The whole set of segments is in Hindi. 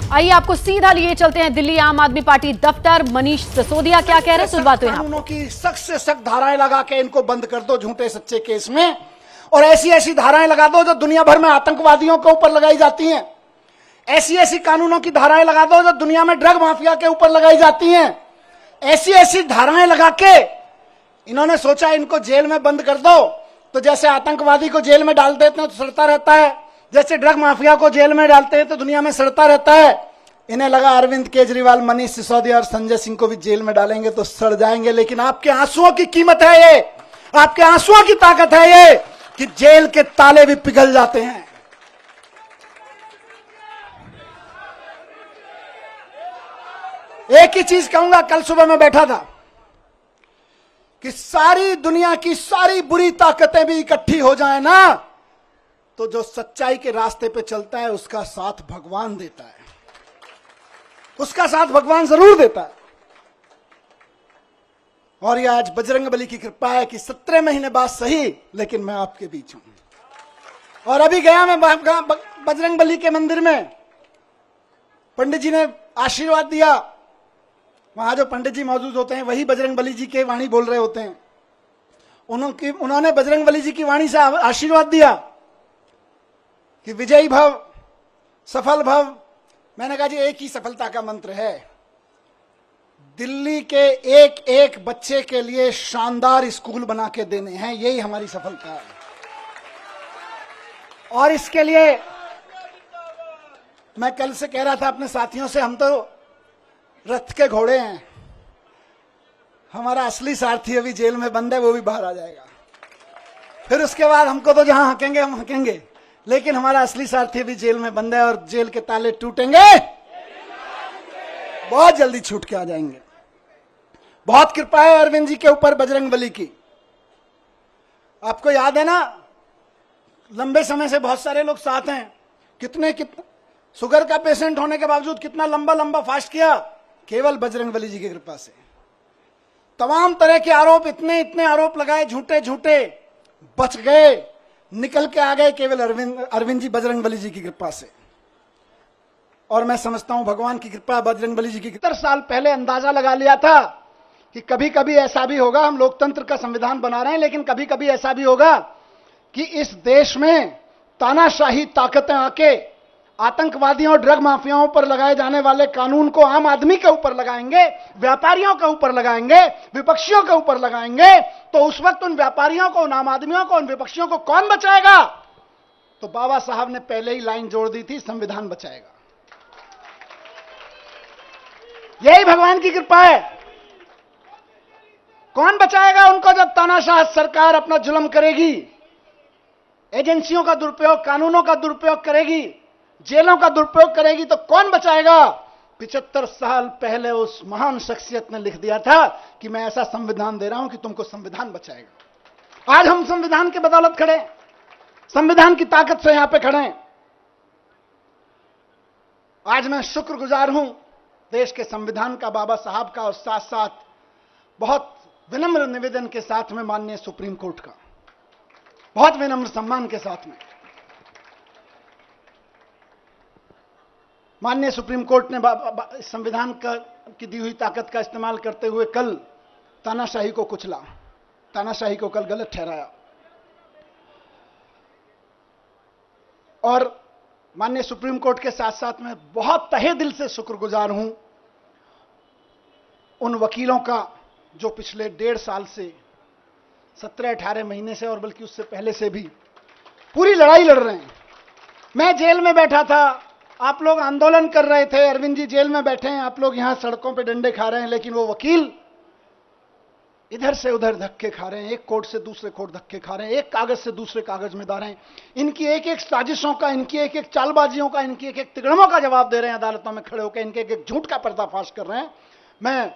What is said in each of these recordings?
आइए आपको सीधा लिए चलते हैं दिल्ली आम आदमी पार्टी दफ्तर। मनीष सिसोदिया क्या कह रहे हैं, सुनवाते हैं। कानूनों की सख्त से सख्त धाराएं लगा के इनको बंद कर दो झूठे सच्चे केस में, और ऐसी ऐसी धाराएं लगा दो जो दुनिया भर में आतंकवादियों के ऊपर लगाई जाती हैं। ऐसी ऐसी कानूनों की धाराएं लगा दो जो दुनिया में ड्रग माफिया के ऊपर लगाई जाती हैं। ऐसी ऐसी धाराएं लगा के इन्होंने सोचा इनको जेल में बंद कर दो, तो जैसे आतंकवादी को जेल में डाल देते हैं तो सड़ता रहता है, जैसे ड्रग माफिया को जेल में डालते हैं तो दुनिया में सड़ता रहता है। इन्हें लगा अरविंद केजरीवाल, मनीष सिसोदिया और संजय सिंह को भी जेल में डालेंगे तो सड़ जाएंगे। लेकिन आपके आंसुओं की कीमत है ये, आपके आंसुओं की ताकत है ये कि जेल के ताले भी पिघल जाते हैं। एक ही चीज कहूंगा, कल सुबह मैं बैठा था कि सारी दुनिया की सारी बुरी ताकतें भी इकट्ठी हो जाए ना, तो जो सच्चाई के रास्ते पे चलता है उसका साथ भगवान देता है, उसका साथ भगवान जरूर देता है। और ये आज बजरंगबली की कृपा है कि 17 महीने बाद सही, लेकिन मैं आपके बीच हूं। और अभी गया मैं बजरंगबली के मंदिर में, पंडित जी ने आशीर्वाद दिया। वहां जो पंडित जी मौजूद होते हैं वही बजरंगबली जी के वाणी बोल रहे होते हैं। उन्होंने बजरंगबली जी की वाणी से आशीर्वाद दिया कि विजयी भव, सफल भव। मैंने कहा जी एक ही सफलता का मंत्र है, दिल्ली के एक एक बच्चे के लिए शानदार स्कूल बना के देने हैं, यही हमारी सफलता है। और इसके लिए मैं कल से कह रहा था अपने साथियों से, हम तो रथ के घोड़े हैं, हमारा असली सारथी अभी जेल में बंद है, वो भी बाहर आ जाएगा। फिर उसके बाद हमको तो जहां हकेंगे हम हकेंगे, लेकिन हमारा असली सारथी भी जेल में बंद है और जेल के ताले टूटेंगे, बहुत जल्दी छूट के आ जाएंगे। बहुत कृपा है अरविंद जी के ऊपर बजरंगबली की। आपको याद है ना, लंबे समय से बहुत सारे लोग साथ हैं, कितने शुगर का पेशेंट होने के बावजूद कितना लंबा लंबा फास्ट किया, केवल बजरंगबली जी की कृपा से। तमाम तरह के आरोप, इतने इतने आरोप लगाए झूठे झूठे, बच गए, निकल के आ गए, केवल अरविंद जी बजरंगबली जी की कृपा से। और मैं समझता हूं भगवान की कृपा, बजरंगबली जी की। 70 साल पहले अंदाजा लगा लिया था कि कभी कभी ऐसा भी होगा, हम लोकतंत्र का संविधान बना रहे हैं, लेकिन कभी कभी ऐसा भी होगा कि इस देश में तानाशाही ताकतें आके आतंकवादियों और ड्रग माफियाओं पर लगाए जाने वाले कानून को आम आदमी के ऊपर लगाएंगे, व्यापारियों के ऊपर लगाएंगे, विपक्षियों के ऊपर लगाएंगे। तो उस वक्त उन व्यापारियों को, उन आम आदमियों को, उन विपक्षियों को कौन बचाएगा? तो बाबा साहब ने पहले ही लाइन जोड़ दी थी, संविधान बचाएगा। यही भगवान की कृपा है। कौन बचाएगा उनको जब तानाशाह सरकार अपना जुल्म करेगी, एजेंसियों का दुरुपयोग, कानूनों का दुरुपयोग करेगी, जेलों का दुरुपयोग करेगी, तो कौन बचाएगा? 75 साल पहले उस महान शख्सियत ने लिख दिया था कि मैं ऐसा संविधान दे रहा हूं कि तुमको संविधान बचाएगा। आज हम संविधान की बदौलत खड़े, संविधान की ताकत से यहां पे खड़े हैं। आज मैं शुक्रगुजार हूं देश के संविधान का, बाबा साहब का, और साथ साथ बहुत विनम्र निवेदन के साथ में माननीय सुप्रीम कोर्ट का, बहुत विनम्र सम्मान के साथ में। माननीय सुप्रीम कोर्ट ने संविधान की दी हुई ताकत का इस्तेमाल करते हुए कल तानाशाही को कुचला, तानाशाही को कल गलत ठहराया। और माननीय सुप्रीम कोर्ट के साथ साथ मैं बहुत तहे दिल से शुक्रगुजार हूं उन वकीलों का जो पिछले 1.5 साल से, 17-18 महीने से, और बल्कि उससे पहले से भी पूरी लड़ाई लड़ रहे हैं। मैं जेल में बैठा था, आप लोग आंदोलन कर रहे थे, अरविंद जी जेल में बैठे हैं, आप लोग यहां सड़कों पे डंडे खा रहे हैं, लेकिन वो वकील इधर से उधर धक्के खा रहे हैं, एक कोर्ट से दूसरे कोर्ट धक्के खा रहे हैं, एक कागज से दूसरे कागज में डाल रहे हैं। इनकी एक एक साजिशों का, इनकी एक एक चालबाजियों का, इनकी एक एक तिगड़मों का जवाब दे रहे हैं अदालतों में खड़े होकर, इनके एक एक झूठ का पर्दाफाश कर रहे हैं।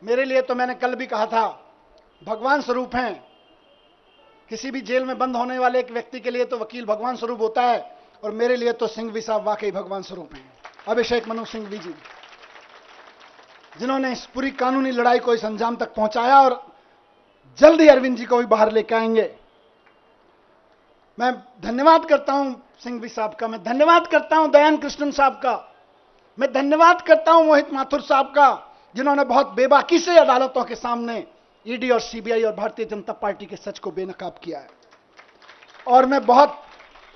मेरे लिए तो मैंने कल भी कहा था, भगवान स्वरूप हैं। किसी भी जेल में बंद होने वाले एक व्यक्ति के लिए तो वकील भगवान स्वरूप होता है, और मेरे लिए तो सिंघवी साहब वाकई भगवान स्वरूप हैं। अभिषेक मनु सिंघवी जी, जिन्होंने इस पूरी कानूनी लड़ाई को इस अंजाम तक पहुंचाया, और जल्द ही अरविंद जी को भी बाहर लेकर आएंगे। मैं धन्यवाद करता हूं सिंघवी साहब का, मैं धन्यवाद करता हूं दयान कृष्णन साहब का, मैं धन्यवाद करता हूं मोहित माथुर साहब का, जिन्होंने बहुत बेबाकी से अदालतों के सामने ईडी और सीबीआई और भारतीय जनता पार्टी के सच को बेनकाब किया है। और मैं बहुत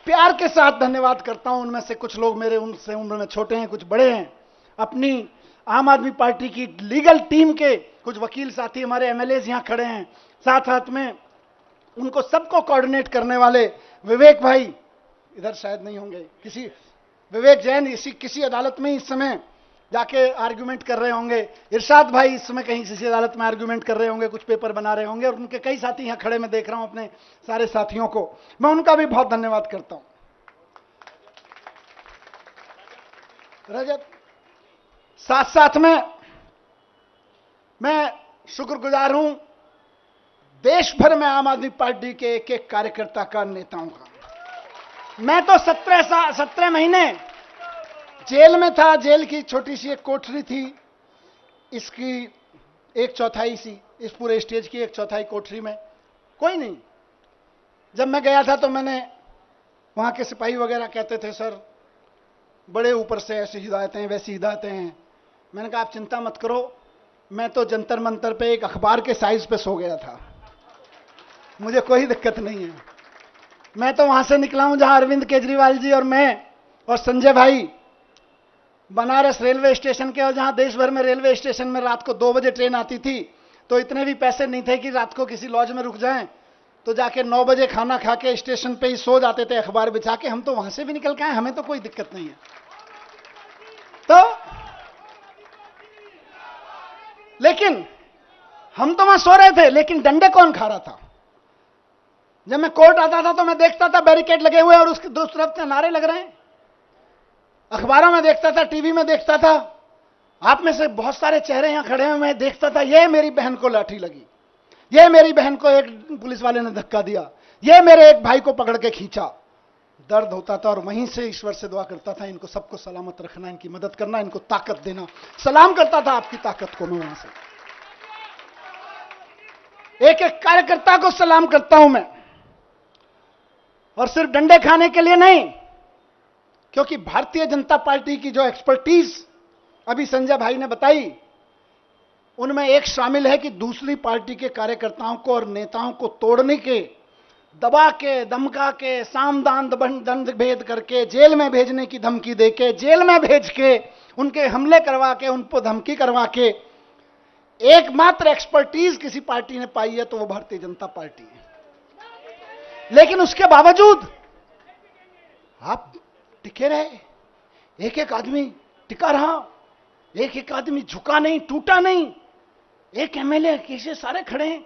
प्यार के साथ धन्यवाद करता हूं, उनमें से कुछ लोग मेरे उनसे उम्र में छोटे हैं, कुछ बड़े हैं, अपनी आम आदमी पार्टी की लीगल टीम के कुछ वकील साथी, हमारे एमएलए यहां खड़े हैं, साथ साथ में उनको सबको कोऑर्डिनेट करने वाले विवेक भाई इधर शायद नहीं होंगे, किसी विवेक जैन इसी किसी अदालत में इस समय जाके आर्गुमेंट कर रहे होंगे, इरशाद भाई इस समय कहीं किसी अदालत में आर्गुमेंट कर रहे होंगे, कुछ पेपर बना रहे होंगे, और उनके कई साथी यहां खड़े मैं देख रहा हूं अपने सारे साथियों को, मैं उनका भी बहुत धन्यवाद करता हूं। रजत, साथ साथ में मैं शुक्रगुजार हूं देश भर में आम आदमी पार्टी के एक एक कार्यकर्ता का, नेताओं का। मैं तो 17 महीने जेल में था, जेल की छोटी सी एक कोठरी थी, इसकी 1/4 सी, इस पूरे स्टेज की 1/4 कोठरी में कोई नहीं। जब मैं गया था तो मैंने, वहां के सिपाही वगैरह कहते थे सर बड़े ऊपर से ऐसी हिदायतें वैसी हिदायतें हैं। मैंने कहा आप चिंता मत करो, मैं तो जंतर मंतर पे एक अखबार के साइज पे सो गया था, मुझे कोई दिक्कत नहीं है। मैं तो वहां से निकला हूं जहां अरविंद केजरीवाल जी और मैं और संजय भाई बनारस रेलवे स्टेशन के, और जहां देश भर में रेलवे स्टेशन में रात को 2 बजे ट्रेन आती थी, तो इतने भी पैसे नहीं थे कि रात को किसी लॉज में रुक जाएं, तो जाके 9 बजे खाना खा के स्टेशन पे ही सो जाते थे अखबार बिछा के। हम तो वहां से भी निकल के आए, हमें तो कोई दिक्कत नहीं है। तो लेकिन हम तो वहां सो रहे थे, लेकिन डंडे कौन खा रहा था? जब मैं कोर्ट आता था तो मैं देखता था बैरिकेड लगे हुए और उसके दूसरी तरफ से नारे लग रहे हैं, अखबारों में देखता था, टीवी में देखता था, आप में से बहुत सारे चेहरे यहां खड़े हैं, मैं देखता था ये मेरी बहन को लाठी लगी, ये मेरी बहन को एक पुलिस वाले ने धक्का दिया, ये मेरे एक भाई को पकड़ के खींचा। दर्द होता था और वहीं से ईश्वर से दुआ करता था इनको सबको सलामत रखना, इनकी मदद करना, इनको ताकत देना। सलाम करता था आपकी ताकत को, मैं वहां से एक एक कार्यकर्ता को सलाम करता हूं मैं, और सिर्फ डंडे खाने के लिए नहीं, क्योंकि भारतीय जनता पार्टी की जो एक्सपर्टीज अभी संजय भाई ने बताई, उनमें एक शामिल है कि दूसरी पार्टी के कार्यकर्ताओं को और नेताओं को तोड़ने के, दबा के, धमका के, सामदान दंड भेद करके, जेल में भेजने की धमकी देके, जेल में भेज के, उनके हमले करवा के, उन पर धमकी करवा के एकमात्र एक्सपर्टीज किसी पार्टी ने पाई है तो वो भारतीय जनता पार्टी है। लेकिन उसके बावजूद आप टिके रहे, एक एक आदमी टिका रहा, एक एक आदमी झुका नहीं, टूटा नहीं, एक एमएलए कैसे सारे खड़े हैं।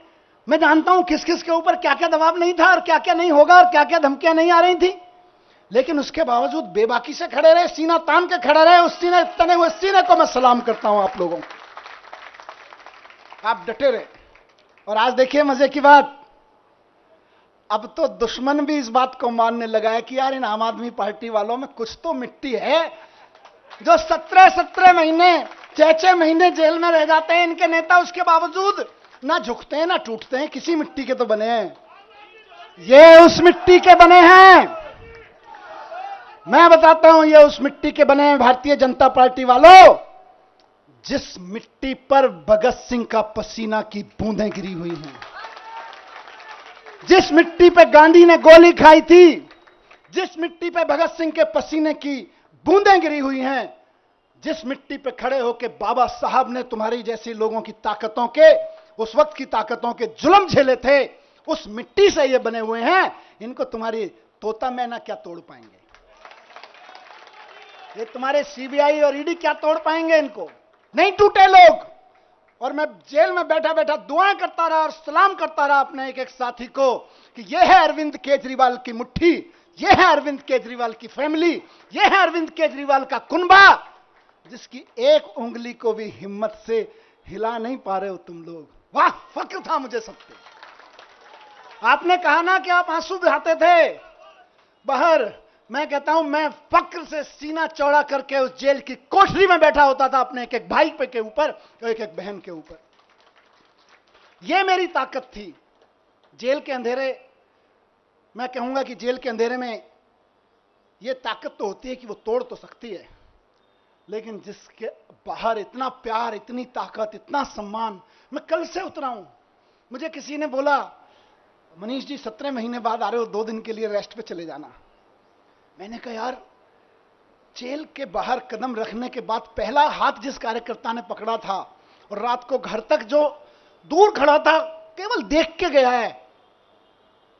मैं जानता हूं किस किस के ऊपर क्या क्या दबाव नहीं था और क्या क्या नहीं होगा और क्या क्या धमकियां नहीं आ रही थी, लेकिन उसके बावजूद बेबाकी से खड़े रहे, सीना तान के खड़े रहे। उस सीने, तने हुए सीने को मैं सलाम करता हूं आप लोगों को, आप डटे रहे। और आज देखिए मजे की बात, अब तो दुश्मन भी इस बात को मानने लगा है कि यार इन आम आदमी पार्टी वालों में कुछ तो मिट्टी है, जो 17 महीने 6 महीने जेल में रह जाते हैं इनके नेता, उसके बावजूद ना झुकते हैं ना टूटते हैं, किसी मिट्टी के तो बने हैं। ये उस मिट्टी के बने हैं, मैं बताता हूं, ये उस मिट्टी के बने हैं भारतीय जनता पार्टी वालों, जिस मिट्टी पर भगत सिंह का पसीना की बूंदें गिरी हुई हैं, जिस मिट्टी पे गांधी ने गोली खाई थी, जिस मिट्टी पे भगत सिंह के पसीने की बूंदें गिरी हुई हैं, जिस मिट्टी पे खड़े होकर बाबा साहब ने तुम्हारी जैसी लोगों की ताकतों के, उस वक्त की ताकतों के जुल्म झेले थे, उस मिट्टी से ये बने हुए हैं। इनको तुम्हारी तोता मैना क्या तोड़ पाएंगे, ये तुम्हारे सीबीआई और ईडी क्या तोड़ पाएंगे, इनको नहीं टूटे लोग। और मैं जेल में बैठा बैठा दुआएं करता रहा और सलाम करता रहा अपने एक एक साथी को कि यह है अरविंद केजरीवाल की मुट्ठी, यह है अरविंद केजरीवाल की फैमिली, यह है अरविंद केजरीवाल का कुनबा, जिसकी एक उंगली को भी हिम्मत से हिला नहीं पा रहे हो तुम लोग। वाह, फक्र था मुझे सब पे। आपने कहा ना कि आप आंसू बहाते थे बाहर, मैं कहता हूं मैं फक्र से सीना चौड़ा करके उस जेल की कोठरी में बैठा होता था अपने एक एक भाई पे के ऊपर और एक एक बहन के ऊपर। यह मेरी ताकत थी। जेल के अंधेरे, मैं कहूंगा कि जेल के अंधेरे में यह ताकत तो होती है कि वो तोड़ तो सकती है, लेकिन जिसके बाहर इतना प्यार, इतनी ताकत, इतना सम्मान। मैं कल से उतरा हूं। मुझे किसी ने बोला, मनीष जी 17 महीने बाद आ रहे हो, 2 दिन के लिए रेस्ट पे चले जाना। मैंने कहा यार, जेल के बाहर कदम रखने के बाद पहला हाथ जिस कार्यकर्ता ने पकड़ा था और रात को घर तक जो दूर खड़ा था केवल देख के गया है,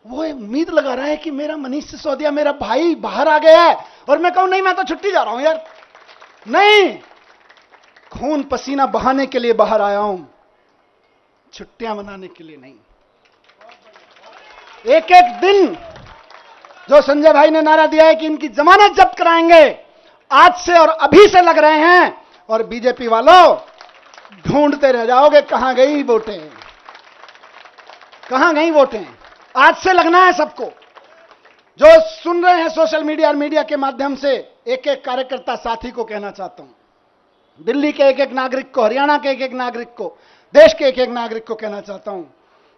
वो उम्मीद लगा रहा है कि मेरा मनीष सिसोदिया, मेरा भाई बाहर आ गया है। और मैं कहूं नहीं, मैं तो छुट्टी जा रहा हूं यार। नहीं, खून पसीना बहाने के लिए बाहर आया हूं, छुट्टियां मनाने के लिए नहीं। एक एक दिन जो संजय भाई ने नारा दिया है कि इनकी जमानत जब्त कराएंगे, आज से और अभी से लग रहे हैं। और बीजेपी वालों, ढूंढते रह जाओगे कहां गई वोटें, कहां गई वोटें। आज से लगना है सबको। जो सुन रहे हैं सोशल मीडिया और मीडिया के माध्यम से, एक एक कार्यकर्ता साथी को कहना चाहता हूं, दिल्ली के एक एक नागरिक को, हरियाणा के एक एक नागरिक को, देश के एक एक नागरिक को कहना चाहता हूं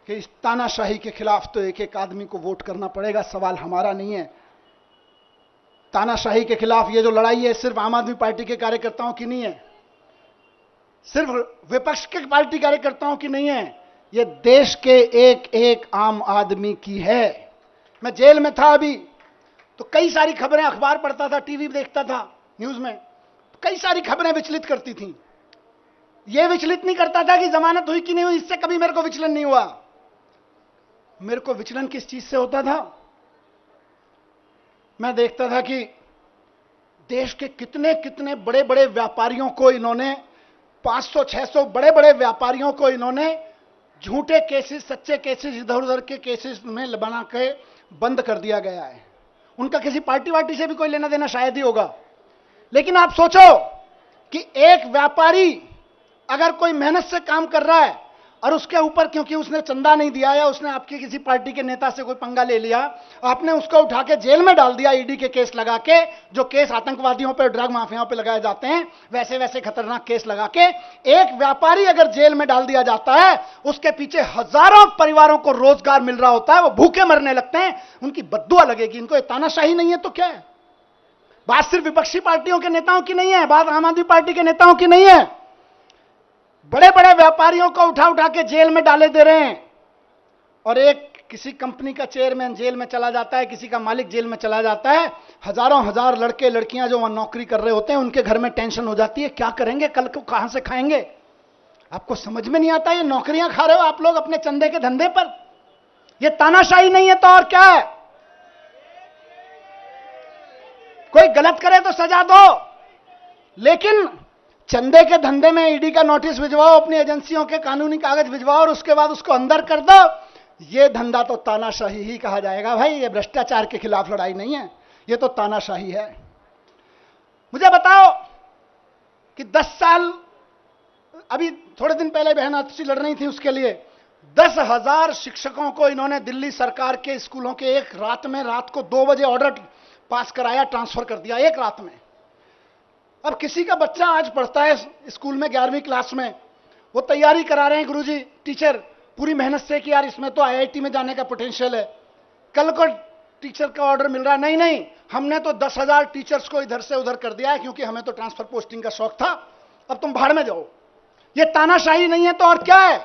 कि इस तानाशाही के खिलाफ तो एक एक आदमी को वोट करना पड़ेगा। सवाल हमारा नहीं है। तानाशाही के खिलाफ ये जो लड़ाई है, सिर्फ आम आदमी पार्टी के कार्यकर्ताओं की नहीं है, सिर्फ विपक्ष के पार्टी कार्यकर्ताओं की नहीं है, ये देश के एक एक आम आदमी की है। मैं जेल में था अभी, तो कई सारी खबरें, अखबार पढ़ता था, टीवी देखता था, न्यूज में कई सारी खबरें विचलित करती थी। यह विचलित नहीं करता था कि जमानत हुई कि नहीं हुई, इससे कभी मेरे को विचलन नहीं हुआ। मेरे को विचलन किस चीज से होता था? मैं देखता था कि देश के कितने कितने बड़े बड़े व्यापारियों को इन्होंने, 500-600 बड़े बड़े व्यापारियों को इन्होंने झूठे केसेस, सच्चे केसेस, इधर उधर के केसेस में बना के बंद कर दिया गया है। उनका किसी पार्टी वार्टी से भी कोई लेना देना शायद ही होगा। लेकिन आप सोचो कि एक व्यापारी अगर कोई मेहनत से काम कर रहा है और उसके ऊपर क्योंकि उसने चंदा नहीं दिया या उसने आपकी किसी पार्टी के नेता से कोई पंगा ले लिया, आपने उसको उठा के जेल में डाल दिया, ईडी के केस लगा के, जो केस आतंकवादियों पे, ड्रग माफियाओं पे लगाए जाते हैं, वैसे वैसे खतरनाक केस लगा के एक व्यापारी अगर जेल में डाल दिया जाता है, उसके पीछे हजारों परिवारों को रोजगार मिल रहा होता है, वो भूखे मरने लगते हैं, उनकी बद्दुआ लगेगी। इनको तानाशाही नहीं है तो क्या है? बात सिर्फ विपक्षी पार्टियों के नेताओं की नहीं है, बात आम आदमी पार्टी के नेताओं की नहीं है। बड़े बड़े व्यापारियों को उठा उठा के जेल में डाले दे रहे हैं। और एक किसी कंपनी का चेयरमैन जेल में चला जाता है, किसी का मालिक जेल में चला जाता है, हजारों हजार लड़के लड़कियां जो वहां नौकरी कर रहे होते हैं, उनके घर में टेंशन हो जाती है, क्या करेंगे, कल को कहां से खाएंगे। आपको समझ में नहीं आता, ये नौकरियां खा रहे हो आप लोग अपने चंदे के धंधे पर। ये तानाशाही नहीं है तो और क्या है? कोई गलत करे तो सजा दो, लेकिन चंदे के धंधे में ईडी का नोटिस भिजवाओ, अपनी एजेंसियों के कानूनी कागज भिजवाओ और उसके बाद उसको अंदर कर दो। यह धंधा तो तानाशाही ही कहा जाएगा भाई। ये भ्रष्टाचार के खिलाफ लड़ाई नहीं है, यह तो तानाशाही है। मुझे बताओ कि 10 साल, अभी थोड़े दिन पहले बहन आतिशी लड़ रही थी उसके लिए, 10,000 शिक्षकों को इन्होंने दिल्ली सरकार के स्कूलों के एक रात में, रात को 2 बजे ऑर्डर पास कराया, ट्रांसफर कर दिया एक रात में। अब किसी का बच्चा आज पढ़ता है स्कूल में 11वीं क्लास में, वो तैयारी करा रहे हैं गुरुजी, टीचर पूरी मेहनत से कि यार इसमें तो आईआईटी में जाने का पोटेंशियल है। कल को टीचर का ऑर्डर मिल रहा है, नहीं नहीं, हमने तो 10,000 टीचर्स को इधर से उधर कर दिया है क्योंकि हमें तो ट्रांसफर पोस्टिंग का शौक था, अब तुम भाड़ में जाओ। ये तानाशाही नहीं है तो और क्या है?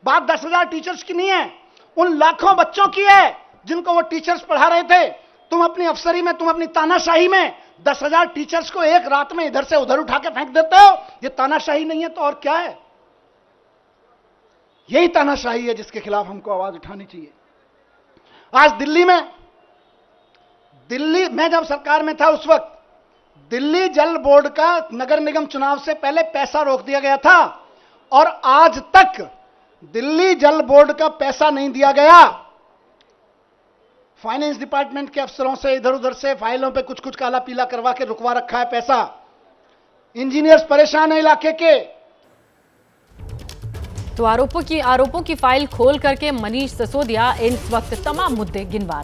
बात 10,000 टीचर्स की नहीं है, उन लाखों बच्चों की है जिनको वो टीचर्स पढ़ा रहे थे। तुम अपनी अफसरी में, तुम अपनी तानाशाही में 10,000 टीचर्स को एक रात में इधर से उधर उठा के फेंक देते हो। ये तानाशाही नहीं है तो और क्या है? यही तानाशाही है जिसके खिलाफ हमको आवाज उठानी चाहिए। आज दिल्ली में जब सरकार में था उस वक्त दिल्ली जल बोर्ड का नगर निगम चुनाव से पहले पैसा रोक दिया गया था और आज तक दिल्ली जल बोर्ड का पैसा नहीं दिया गया। फाइनेंस डिपार्टमेंट के अफसरों से इधर उधर से फाइलों पे कुछ कुछ काला पीला करवा के रुकवा रखा है पैसा। इंजीनियर्स परेशान है इलाके के। तो आरोपों की फाइल खोल करके मनीष सिसोदिया इस वक्त तमाम मुद्दे गिनवा